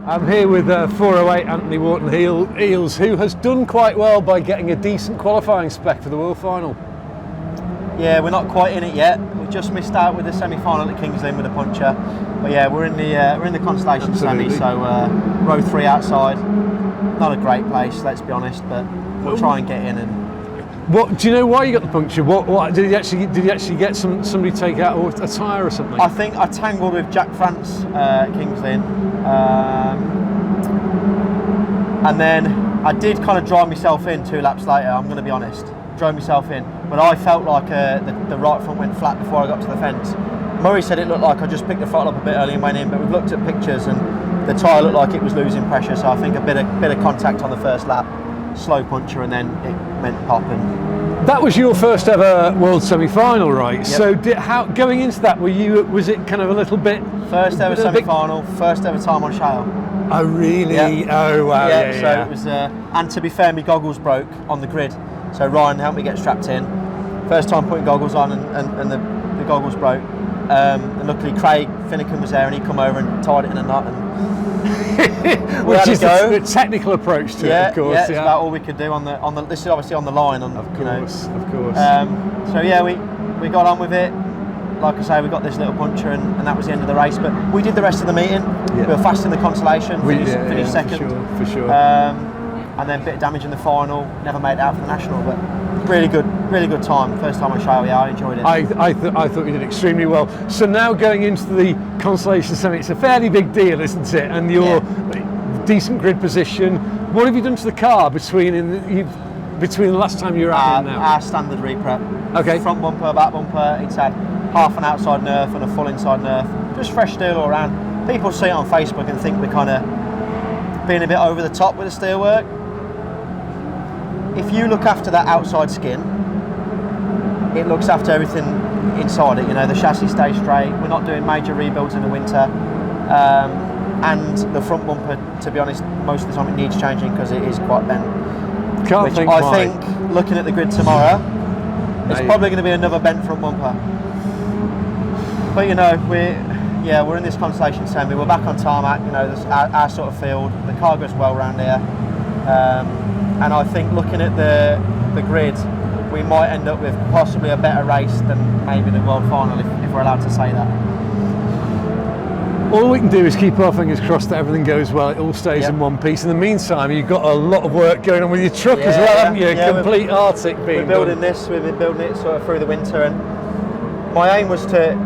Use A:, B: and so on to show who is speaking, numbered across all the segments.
A: I'm here with 408 Anthony Wharton Eels, who has done quite well by getting a decent qualifying spec for the World Final.
B: Yeah, we're not quite in it yet. We just missed out with the semi-final at King's Lynn with a puncher. But yeah, we're in the consolation semi, so row 3 outside. Not a great place, let's be honest, but we'll try and get in. And
A: what do you know why you got the puncture? What did he actually get somebody take out a tyre or something?
B: I think I tangled with Jack France at King's Lynn, and then I did kind of drive myself in 2 laps later. I'm going to be honest, drove myself in, but I felt like the right front went flat before I got to the fence. Murray said it looked like I just picked the throttle up a bit early and went in, but we've looked at pictures and the tyre looked like it was losing pressure. So I think a bit of contact on the first lap, slow puncture, and then it meant popping.
A: That was your first ever World semi-final, right?
B: Yep.
A: So going into that, was it kind of a little bit?
B: First ever semi-final, first ever time on shale.
A: Oh really?
B: Yep.
A: Oh wow.
B: Yeah, so it was, and to be fair, my goggles broke on the grid. So Ryan helped me get strapped in. First time putting goggles on and the goggles broke. And luckily Craig Finnegan was there and he come over and tied it in a knot. And
A: which is the technical approach to it, of course.
B: Yeah, it's about all we could do on the. This is obviously on the line. Of course. So yeah, we got on with it. Like I say, we got this little puncture and that was the end of the race. But we did the rest of the meeting. Yeah. We were fast in the consolation. Finished second.
A: For sure.
B: And then a bit of damage in the final. Never made it out for the national, but really good time. First time on show. Yeah, I enjoyed it.
A: I thought you did extremely well. So now going into the consolation semi, it's a fairly big deal, isn't it? And you're decent grid position. What have you done to the car between the last time you were out and now?
B: Our standard reprep.
A: Okay.
B: Front bumper, back bumper. It's had half an outside nerf and a full inside nerf. Just fresh steel all around. People see it on Facebook and think we're kind of being a bit over the top with the steelwork. If you look after that outside skin, it looks after everything inside it. You know, the chassis stays straight. We're not doing major rebuilds in the winter. And the front bumper, to be honest, most of the time it needs changing because it is quite bent. I think, looking at the grid tomorrow, it's probably going to be another bent front bumper. But you know, we're in this consolation semi. We're back on tarmac. You know, our sort of field. The car goes well around here. And I think looking at the grid, we might end up with possibly a better race than maybe the World Final, if we're allowed to say that.
A: All we can do is keep our fingers crossed that everything goes well, it all stays in one piece. In the meantime, you've got a lot of work going on with your truck as well, haven't you? Complete Arctic being
B: We're building this, we've been building it sort of through the winter, and my aim was to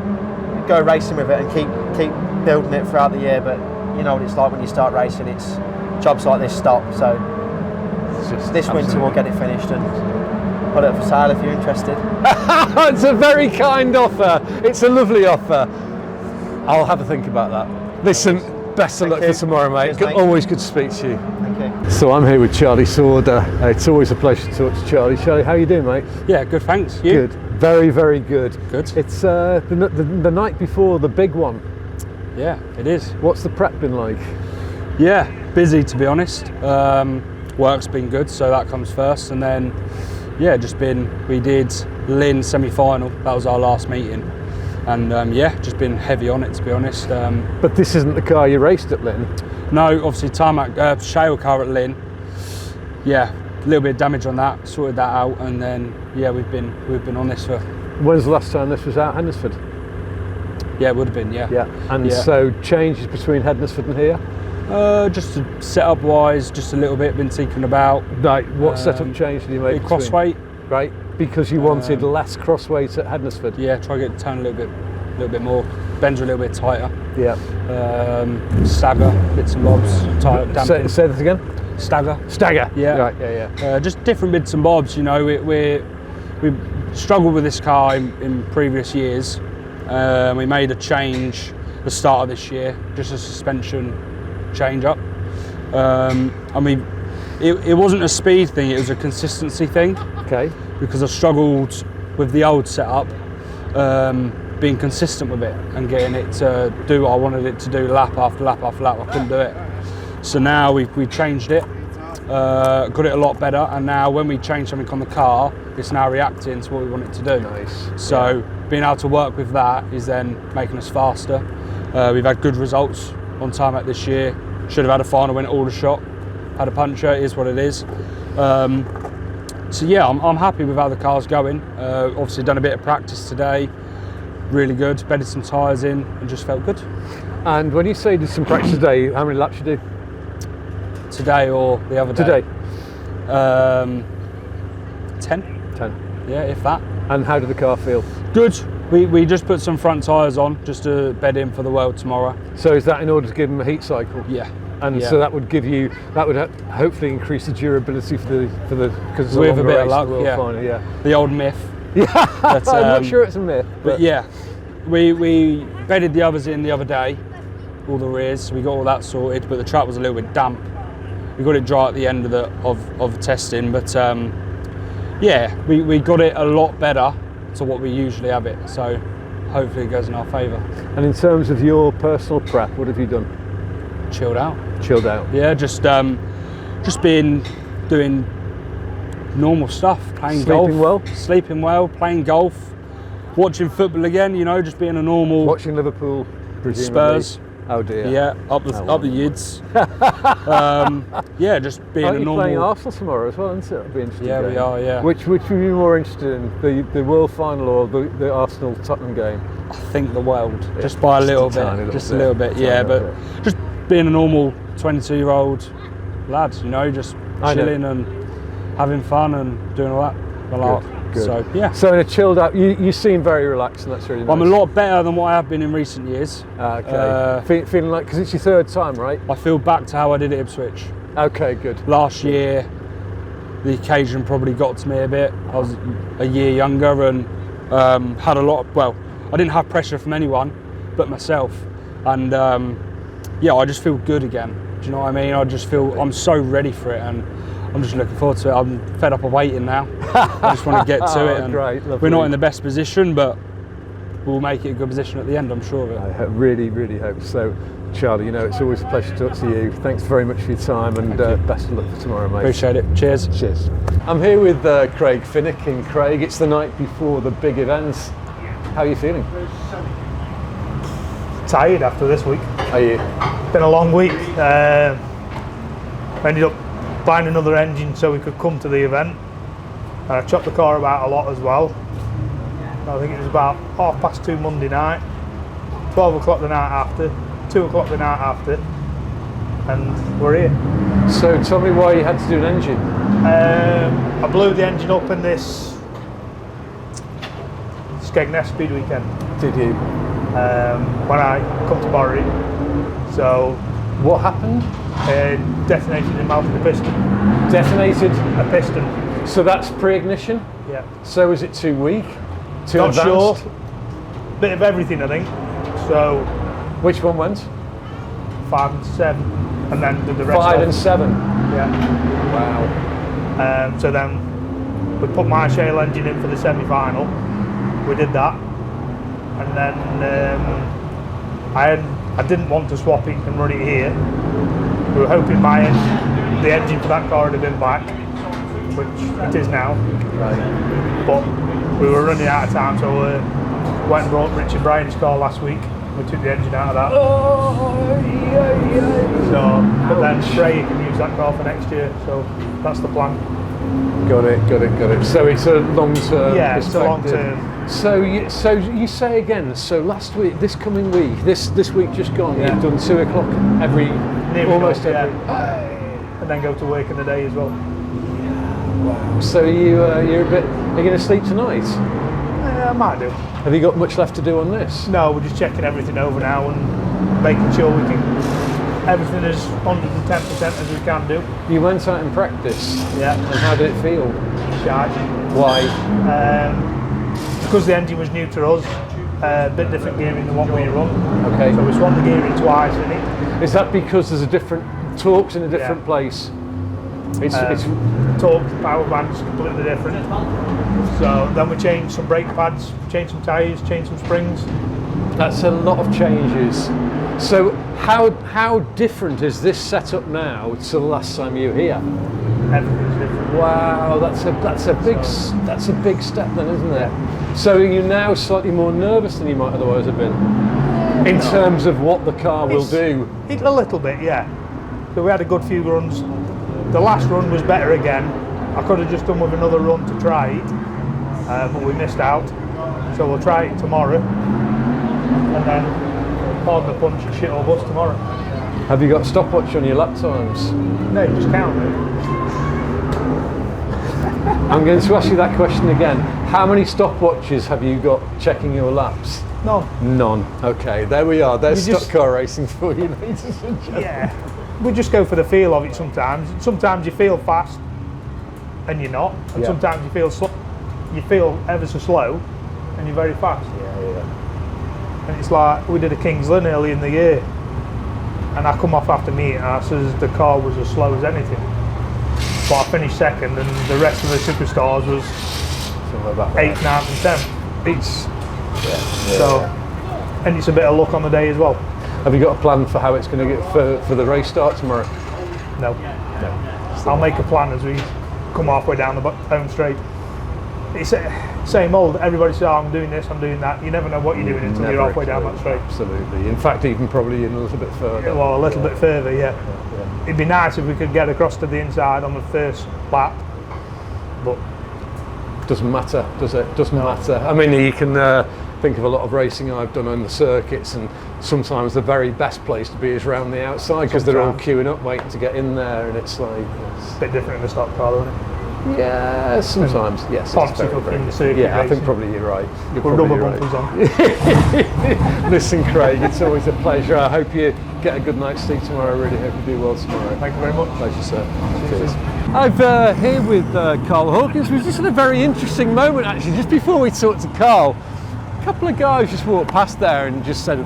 B: go racing with it and keep building it throughout the year, but you know what it's like when you start racing, it's jobs like this stop, so this winter we'll get it finished and put it up for sale if you're interested.
A: It's a very kind offer. It's a lovely offer. I'll have a think about that. Listen, best of luck for tomorrow, mate.
B: Cheers, mate.
A: Always good to speak to you.
B: Thank you.
A: So I'm here with Charlie Sorder. It's always a pleasure to talk to Charlie. Charlie, how are you doing, mate?
C: Yeah, good, thanks. You?
A: Good. Very, very good.
C: Good.
A: It's the night before the big one.
C: Yeah, it is.
A: What's the prep been like?
C: Yeah, busy to be honest. Work's been good, so that comes first, and then we did Lynn semi-final. That was our last meeting, and just been heavy on it to be honest.
A: But this isn't the car you raced at Lynn.
C: No, obviously tarmac shale car at Lynn. Yeah, a little bit of damage on that. Sorted that out, and then we've been on this for.
A: When's the last time this was out, Hednesford?
C: Yeah, it would have been. Yeah.
A: And so changes between Hednesford and here.
C: Just setup wise, just a little bit. Been thinking about.
A: Right. What setup change did you make?
C: Crossweight.
A: Right. Because you wanted less crossweight at Hednesford.
C: Yeah. Try to get the turn a little bit more. Bends are a little bit tighter.
A: Yeah.
C: Stagger bits and bobs.
A: Say that again.
C: Stagger. Yeah.
A: Right. Yeah.
C: Just different bits and bobs. You know, we struggled with this car in previous years. We made a change at the start of this year, just a suspension change up. It wasn't a speed thing, it was a consistency thing.
A: Okay.
C: Because I struggled with the old setup, being consistent with it and getting it to do what I wanted it to do lap after lap after lap. I couldn't do it. So now we changed it, got it a lot better, and now when we change something on the car, it's now reacting to what we want it to do.
A: Nice.
C: So being able to work with that is then making us faster. We've had good results on tarmac this year, Should have had a final when it all shot. Had a puncture, it is what it is. So yeah, I'm happy with how the car's going. Obviously done a bit of practice today, really good. Bedded some tyres in and just felt good.
A: And when you say you did some practice today, how many laps you do?
C: Today or the other day?
A: Today.
C: 10.
A: 10.
C: Yeah, if that.
A: And how did the car feel?
C: Good. We just put some front tyres on just to bed in for the World tomorrow.
A: So is that in order to give them a heat cycle?
C: Yeah.
A: And so that would give you, that would hopefully increase the durability for the because it's
C: with a bit of
A: race,
C: luck,
A: the World
C: yeah.
A: Final, yeah.
C: The old myth.
A: Yeah,
C: But,
A: I'm not sure it's a myth.
C: But yeah, we bedded the others in the other day, all the rears. We got all that sorted, but the track was a little bit damp. We got it dry at the end of the testing, but yeah, we got it a lot better to what we usually have it. So hopefully it goes in our favour.
A: And in terms of your personal prep, what have you done?
C: Chilled out.
A: Chilled out.
C: Yeah, just doing normal stuff, playing golf. Sleeping well, playing golf, watching football again, you know, just being a normal...
A: Watching Liverpool, presumably.
C: Spurs.
A: Oh dear.
C: Yeah, up the yids. Yeah, just being a normal...
A: playing Arsenal tomorrow as well, isn't it? It'll be interesting.
C: Yeah,
A: game.
C: we are, yeah.
A: Which would you be more interested in, the World Final or the Arsenal-Tottenham game?
C: I think the World, just by a little bit. Just a little bit, yeah, but just being a normal 22-year-old lad, you know, just chilling and having fun and doing all that.
A: Good.
C: So yeah.
A: So in a chilled out, you seem very relaxed, and that's really nice.
C: I'm a lot better than what I have been in recent years.
A: Okay. Feeling like, because it's your third time, right?
C: I feel back to how I did at Ipswich.
A: Okay, good.
C: Last year, the occasion probably got to me a bit. I was a year younger and had a lot of, well, I didn't have pressure from anyone but myself. And yeah, I just feel good again. Do you know what I mean? I just feel, I'm so ready for it, and I'm just looking forward to it. I'm fed up of waiting now. I just want to get to it. And
A: great,
C: we're not in the best position, but we'll make it a good position at the end, I'm sure of it.
A: I really, really hope so. Charlie, you know, it's always a pleasure to talk to you. Thanks very much for your time, and best of luck for tomorrow, mate.
C: Appreciate it. Cheers.
A: Cheers. I'm here with Craig Finnick, and Craig, it's the night before the big events. How are you feeling?
D: Tired after this week.
A: Are you?
D: Been a long week. Ended up buying another engine so we could come to the event, and I chopped the car about a lot as well. I think it was about 2:30 Monday night, 12 o'clock the night after, 2 o'clock the night after, and we're here.
A: So tell me why you had to do an engine.
D: I blew the engine up in this Skegness Speed weekend.
A: Did you?
D: When I come to borrow it. So
A: What happened?
D: detonated the mouth of the piston.
A: Detonated?
D: A piston.
A: So that's pre-ignition?
D: Yeah.
A: So is it too weak? Too
D: Not
A: advanced?
D: sure. Bit of everything, I think. So
A: Which one went?
D: 5 and 7, and then did the rest.
A: 5
D: off.
A: and 7.
D: Yeah.
A: Wow.
D: So then we put my shale engine in for the semi-final. We did that, and then I didn't want to swap it and run it here. We were hoping the engine for that car would have been back, which it is now.
A: Right.
D: But we were running out of time, so we went and brought Richard Bryan's car last week. We took the engine out of that.
A: Oh, yeah.
D: So, but then Freya can use that car for next year, so that's the plan.
A: Got it. So it's a long-term
D: Yeah, it's a long
A: perspective.
D: term.
A: So you say again, so last week, this coming week, this week just gone,
D: Yeah.
A: you've done 2 o'clock almost every...
D: And then go to work in the day as well.
A: Wow. So you're a bit, are you going to sleep tonight?
D: I might do.
A: Have you got much left to do on this?
D: No, we're just checking everything over now and making sure we can everything as 110% as we can do.
A: You went out in practice.
D: Yeah.
A: And how did it feel?
D: Charge.
A: Why?
D: Because the engine was new to us, a bit different gearing than what we run.
A: Okay.
D: So we swung the gearing twice in it.
A: Is that because there's a different torques in a different place? It's
D: torque, power band's completely different. So then we changed some brake pads, changed some tyres, changed some springs.
A: That's a lot of changes. So how different is this setup now to the last time you were here?
D: Everything's different.
A: Wow, that's a big step then, isn't it? So are you now slightly more nervous than you might otherwise have been? In terms of what the car will do?
D: A little bit, yeah. So we had a good few runs. The last run was better again. I could have just done with another run to try it, but we missed out. So we'll try it tomorrow, and then pardon the punch and shit all bus tomorrow.
A: Have you got a stopwatch on your lap times?
D: No, you just count it.
A: I'm going to ask you that question again. How many stopwatches have you got checking your laps?
D: No.
A: None. Okay, there we are. There's
D: You
A: stock
D: just-
A: car racing for you, ladies and gentlemen.
D: Yeah. We just go for the feel of it sometimes. Sometimes you feel fast and you're not. And
A: Yeah.
D: sometimes you feel ever so slow and you're very fast.
A: Yeah.
D: And it's like, we did a King's Lynn early in the year. And I come off after meet and I says the car was as slow as anything. But I finished second and the rest of the superstars was
A: Something like that.
D: 8, 9 and 10. It's,
A: Yeah.
D: so, and it's a bit of luck on the day as well.
A: Have you got a plan for how it's going to get for the race start tomorrow?
D: No. I'll make a plan as we come halfway down the home straight. It's same old. Everybody says, oh, I'm doing this, I'm doing that. You never know what you're doing until
A: Never
D: you're halfway down
A: clue.
D: that straight.
A: Absolutely. In fact, even probably in a little bit further.
D: Well, a little bit further, yeah. It'd be nice if we could get across to the inside on the first lap, but
A: Doesn't matter, does it? Doesn't matter. I mean, you can think of a lot of racing I've done on the circuits, and sometimes the very best place to be is around the outside because they're all queuing up waiting to get in there, and it's like
D: it's a bit different in the stock car, isn't it?
A: yeah, sometimes yes.
D: Poncy
A: it's very,
D: cooking
A: very-
D: the circuit
A: yeah, I think
D: racing.
A: probably you're right. You're
D: With
A: probably
D: rubber
A: right.
D: bumpers on.
A: Listen, Craig, it's always a pleasure. I hope you get a good night's sleep tomorrow. I really hope you do well tomorrow.
D: Thank you very much.
A: Pleasure, sir.
D: Cheers.
A: I've here with Carl Hawkins. We've just had a very interesting moment actually. Just before we talked to Carl, a couple of guys just walked past there and just said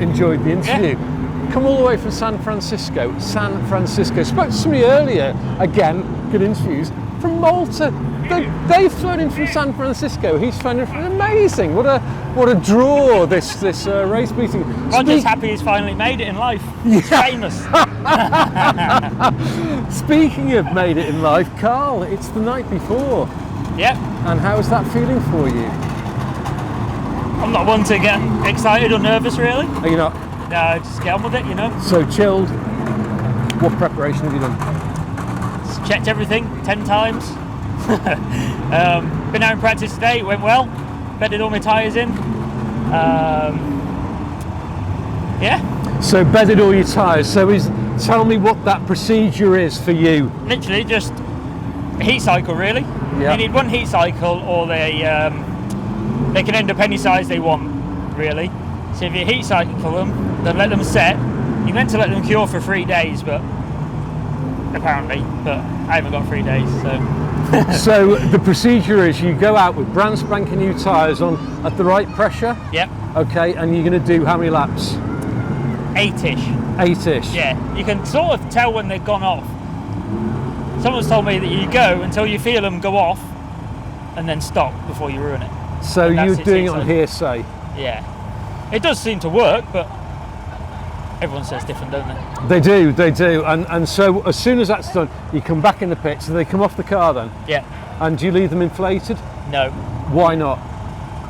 A: enjoyed the interview. Come all the way from San Francisco. Spoke to somebody earlier. Again, good interviews from Malta. They've flown in from San Francisco. He's flown in from amazing. What a draw this race meeting.
E: I'm just happy he's finally made it in life. He's famous.
A: Speaking of made it in life, Carl, it's the night before.
E: Yep.
A: And how's that feeling for you?
E: I'm not one to get excited or nervous really.
A: Are you not
E: Just get on with it, you know.
A: so chilled? What preparation have you done?
E: Just checked everything 10 times. Been out in practice today, it went well. Bedded all my tyres in. Yeah,
A: So bedded all your tyres. So tell me what that procedure is for you.
E: literally just a heat cycle really.
A: Yeah.
E: You need one heat cycle or they can end up any size they want really. So if you heat cycle them, then let them set. You're meant to let them cure for 3 days, but apparently, but I haven't got 3 days, so.
A: So the procedure is you go out with brand spanking new tyres on at the right pressure.
E: Yep,
A: Okay, and you're going to do how many laps?
E: 8-ish.
A: 8-ish.
E: Yeah, you can sort of tell when they've gone off. Someone's told me that you go until you feel them go off and then stop before you ruin it.
A: So
E: And that's
A: you're
E: it,
A: doing it
E: so-
A: on hearsay.
E: Yeah. It does seem to work, but everyone says different, don't they?
A: They do. And so as soon as that's done, you come back in the pit. So they come off the car then?
E: Yeah.
A: And do you leave them inflated?
E: No,
A: Why not?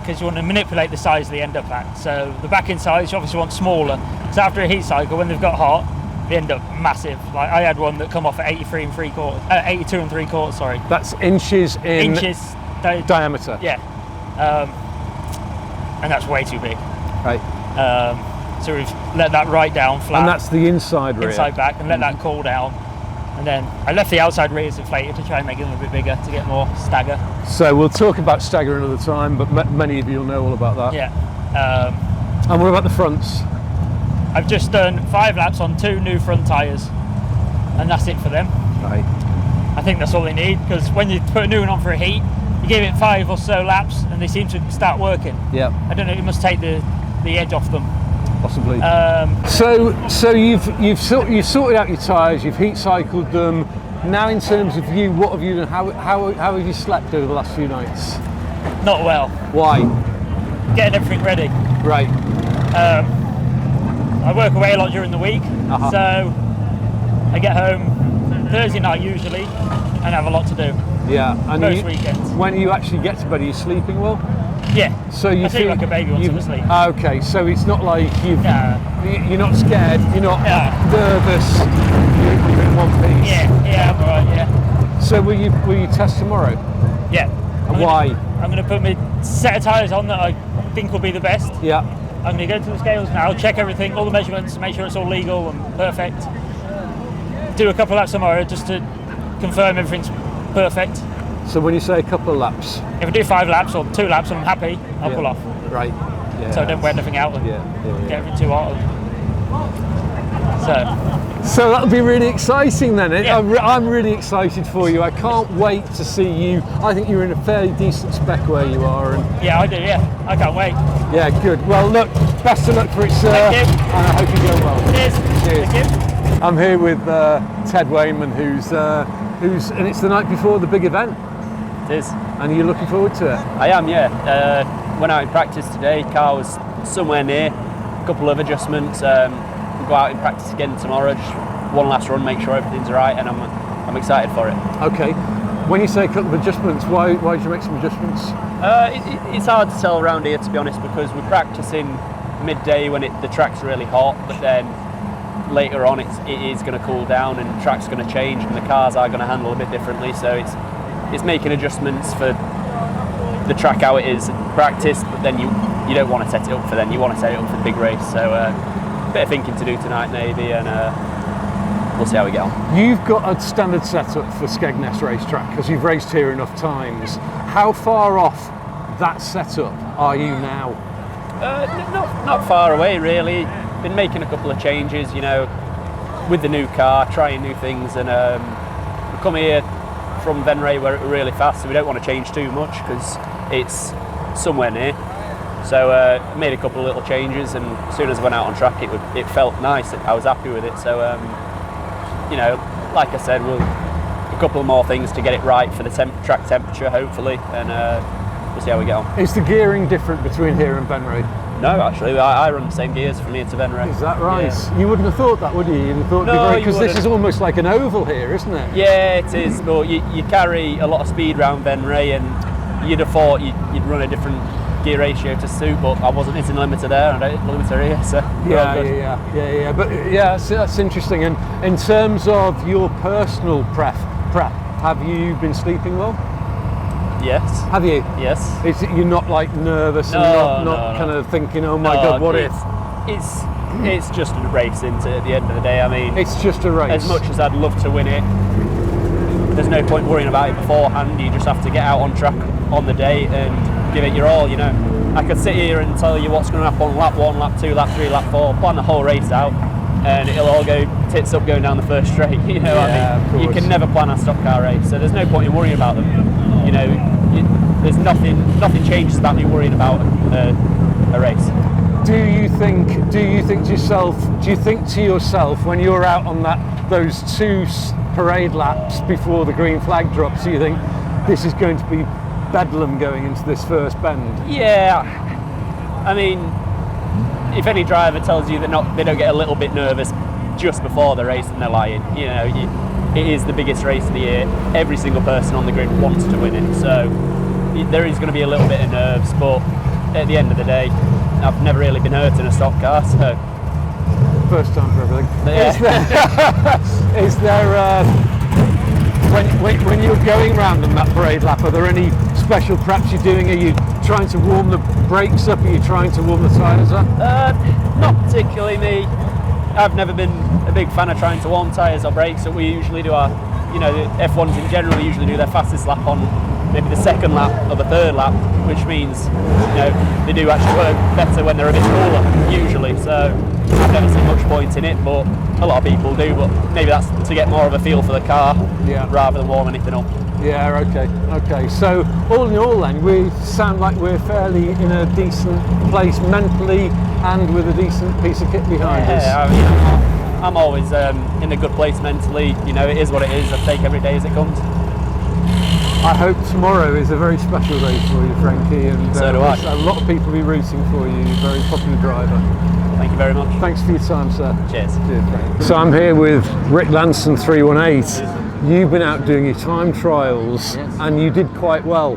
E: because you want to manipulate the size they end up at. So the back end size you obviously want smaller. So after a heat cycle, when they've got hot, they end up massive. Like I had one that come off at 82 and 3/4, sorry.
A: That's inches in
E: Inches.
A: diameter.
E: Yeah. And that's way too big.
A: Right.
E: So we've let that right down flat.
A: And that's the inside rear.
E: inside back and let that cool down. And then I left the outside rears inflated to try and make them a bit bigger to get more stagger.
A: So we'll talk about stagger another time, but many of you will know all about that.
E: Yeah.
A: And what about the fronts?
E: I've just done 5 laps on 2 new front tyres, and that's it for them.
A: Right.
E: I think that's all they need, because when you put a new one on for a heat, you give it 5 or so laps and they seem to start working.
A: Yeah.
E: I don't know, it must take the edge off them.
A: Possibly.
E: Um,
A: So you've sorted out your tyres, you've heat cycled them. Now, in terms of you, what have you done? How have you slept over the last few nights?
E: not well.
A: Why?
E: Getting everything ready.
A: Right.
E: I work away a lot during the week,
A: Uh-huh.
E: so I get home Thursday night usually and have a lot to do.
A: Yeah. And
E: Most weekends.
A: when you actually get to bed, are you sleeping well?
E: Yeah.
A: So you
E: I sleep
A: feel
E: like a baby once I'm asleep.
A: Okay, so it's not like
E: Nah.
A: you're not scared, you're not
E: Yeah.
A: nervous, So will you test tomorrow?
E: Yeah.
A: And why?
E: I'm going to put my set of tyres on that I think will be the best.
A: Yeah.
E: I'm going to go to the scales now, check everything, all the measurements, make sure it's all legal and perfect. Do a couple laps tomorrow just to confirm everything's perfect.
A: So when you say a couple of laps?
E: If I do 5 laps or 2 laps and I'm happy, I'll pull off.
A: Right. Yeah.
E: So I don't wear anything out and get everything too hot.
A: So that'll be really exciting then.
E: Yeah.
A: I'm really excited for you. I can't wait to see you. I think you're in a fairly decent spec where you are. And
E: yeah, I do, yeah. I can't wait.
A: yeah, good. Well, look, best of luck for it, sir.
E: Thank you.
A: And I hope you go well.
E: Cheers.
A: Cheers.
E: Thank you.
A: I'm here with Ted Wayman, who's, and it's the night before the big event.
F: It is.
A: And you're looking forward to it?
F: I am, yeah. Went out in practice today. Car was somewhere near. A couple of adjustments. We'll go out in practice again tomorrow. Just one last run, make sure everything's right, and I'm excited for it.
A: Okay. When you say a couple of adjustments, why did you make some adjustments?
F: It's hard to tell around here, to be honest, because we're practicing midday when the track's really hot, but then later on it is going to cool down and the track's going to change and the cars are going to handle a bit differently. So it's making adjustments for the track how it is in practice, but then you don't want to set it up for then. You want to set it up for the big race. So a bit of thinking to do tonight maybe, and we'll see how we get on.
A: You've got a standard setup for Skegness Racetrack because you've raced here enough times. How far off that setup are you now?
F: Not far away really. Been making a couple of changes, with the new car, trying new things, and we come here from Venray where we're really fast, so we don't want to change too much because it's somewhere near. So I made a couple of little changes, and as soon as I went out on track, it felt nice. I was happy with it. So like I said, a couple of more things to get it right for the track temperature, hopefully, and we'll see how we get on.
A: Is the gearing different between here and Venray?
F: No, actually, I run the same gears from here to Venray.
A: Is that right?
F: Yeah.
A: You wouldn't have thought that, would you? You'd have thought
F: No,
A: because this is almost like an oval here, isn't it?
F: Yeah, it is. But you carry a lot of speed around Venray, and you'd have thought you'd run a different gear ratio to suit, but I wasn't hitting the limiter there, and I hit the limiter here. So
A: Yeah. But yeah, that's interesting. And in terms of your personal prep, have you been sleeping well?
F: Yes.
A: Have you?
F: Yes.
A: You're not like nervous and not kind of thinking, oh my God, what if?
F: It's just a race, isn't it, at the end of the day? I mean,
A: It's just a race.
F: as much as I'd love to win it, there's no point worrying about it beforehand. You just have to get out on track on the day and give it your all, I could sit here and tell you what's going to happen on lap 1, lap 2, lap 3, lap 4, plan the whole race out, and it'll all go tits up going down the first straight. You can never plan a stock car race, so there's no point in worrying about them. There's nothing changes about me worrying about a race.
A: Do you think to yourself when you're out on those 2 parade laps before the green flag drops, do you think this is going to be bedlam going into this first bend?
F: Yeah, I mean, if any driver tells you they don't get a little bit nervous just before the race, and they're lying. It is the biggest race of the year. Every single person on the grid wants to win it, so there is going to be a little bit of nerves, but at the end of the day, I've never really been hurt in a stock car, so
A: First time for everything.
F: Yeah.
A: Is there when you're going round on that parade lap, are there any special preps you're doing? Are you trying to warm the brakes up? Are you trying to warm the tyres up?
F: Not particularly me. I've never been a big fan of trying to warm tyres or brakes, so we usually do our, the F1s in general usually do their fastest lap on maybe the second lap or the third lap, which means, they do actually work better when they're a bit cooler, usually, so I've never seen much point in it, but a lot of people do, but maybe that's to get more of a feel for the car, rather than warm anything up.
A: Yeah, okay. So all in all then, we sound like we're fairly in a decent place mentally and with a decent piece of kit behind us.
F: I mean, I'm always in a good place mentally. It is what it is. I take every day as it comes.
A: I hope tomorrow is a very special day for you, Frankie, and
F: So do I.
A: a lot of people will be rooting for you. You're a very popular driver.
F: Thank you very much.
A: Thanks for your time, sir.
F: Cheers.
A: Cheers, Frank. So I'm here with Rick Lanson 318. You've been out doing your time trials, and you did quite well.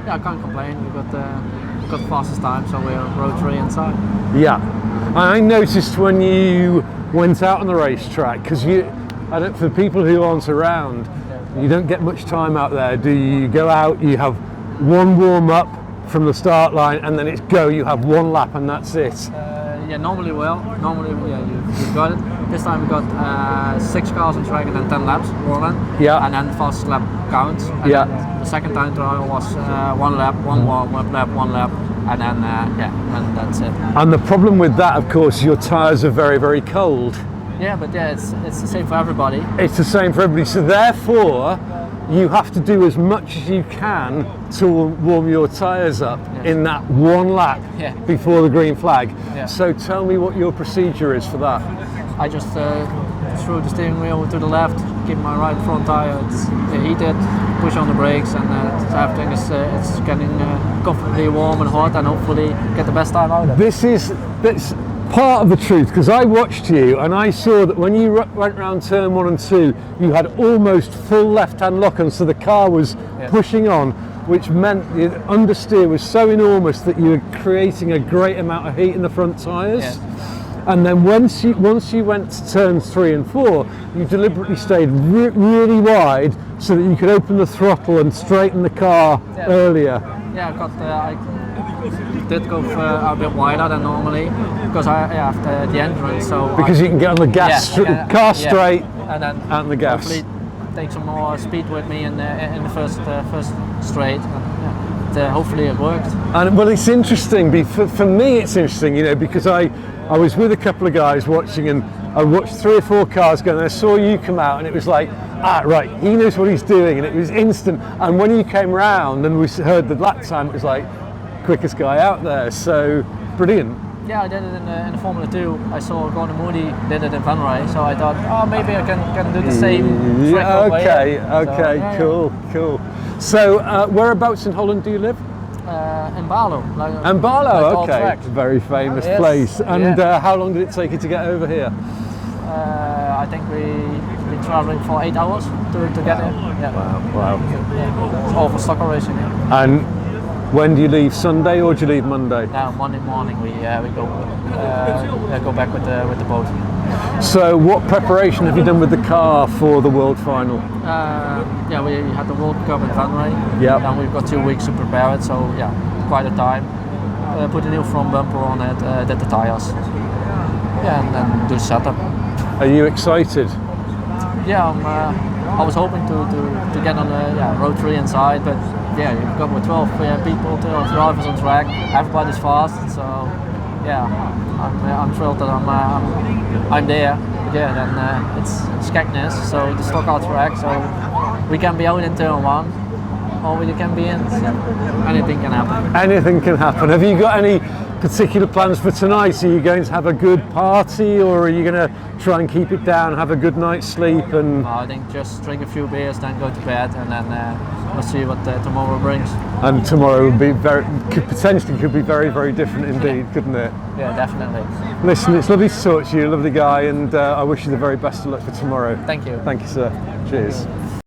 G: Yeah, I can't complain. We got the fastest time, so we're road 3 inside.
A: Yeah, I noticed when you went out on the racetrack, because for people who aren't around, You don't get much time out there, do you? You go out, you have one warm up from the start line, and then it's go. You have one lap, and that's it.
G: Yeah, normally you got it. This time we got 6 cars on track and then 10 laps, Wharton.
A: Yeah.
G: And then the fastest lap counts. And
A: Yeah.
G: then the second time trial was 1 lap, one lap, 1 lap, and then and that's it.
A: And the problem with that, of course, your tyres are very, very cold.
G: Yeah, but yeah, it's the same for everybody.
A: It's the same for everybody. So therefore, you have to do as much as you can to warm your tyres up in that one lap before the green flag.
G: Yeah.
A: So tell me what your procedure is for that.
G: I just threw the steering wheel to the left, keep my right front tire. It's heated, push on the brakes, and everything is it's getting comfortably warm and hot, and hopefully get the best time out of it.
A: That's part of the truth, because I watched you and I saw that when you went round turn 1 and 2, you had almost full left-hand lock-on, so the car was pushing on, which meant the understeer was so enormous that you were creating a great amount of heat in the front tyres.
G: Yeah.
A: And then once you went to turns 3 and 4, you deliberately stayed really wide so that you could open the throttle and straighten the car earlier.
G: Yeah, I did go a bit wider than normally because I have the entrance. So
A: because you can get on the gas, car straight,
G: and then
A: out on the gas.
G: Hopefully take some more speed with me in the first straight. Hopefully it worked.
A: And well, it's interesting. For me, it's interesting, you know, because I was with a couple of guys watching, and I watched 3 or 4 cars go, and I saw you come out, and it was like, right, he knows what he's doing, and it was instant. And when you came round and we heard the lap time, it was like, quickest guy out there. So brilliant.
G: Yeah, I did it in the Formula 2. I saw Gordon Moody did it in Van Rij, so I thought, maybe I can do the same.
A: Yeah, okay, cool. So whereabouts in Holland do you live?
G: In Barlo.
A: In Barlo, okay.
G: Track.
A: Very famous
G: Yes.
A: place. And how long did it take you to get over here?
G: I think we've been traveling for 8 hours to get here. Yeah.
A: Wow.
G: It's all for stock racing. Yeah.
A: And when do you leave? Sunday or do you leave Monday?
G: Now Monday morning we go back with the boat.
A: So what preparation have you done with the car for the World Final?
G: We had the World Cup in Van Rij.
A: Yep.
G: And we've got 2 weeks to prepare it, so quite a time. Put a new front bumper on it, did the tires. And then do the setup.
A: Are you excited?
G: Yeah, I was hoping to get on the road 3 inside, but you've got with 12 people, 12 drivers on track. Everybody's fast, so I'm thrilled that I'm there. But then it's Skegness, so the stock car track, so we can be out in turn 1, or we can be in. So anything can happen.
A: Anything can happen. Have you got any particular plans for tonight? Are you going to have a good party, or are you going to try and keep it down, have a good night's sleep? And
G: I think just drink a few beers, then go to bed, and then we'll see what tomorrow brings.
A: And tomorrow would be potentially could be very, very different indeed, couldn't it?
G: Yeah, definitely.
A: Listen, it's lovely to talk to you, lovely guy, and I wish you the very best of luck for tomorrow.
G: Thank you.
A: Thank you, sir. Cheers.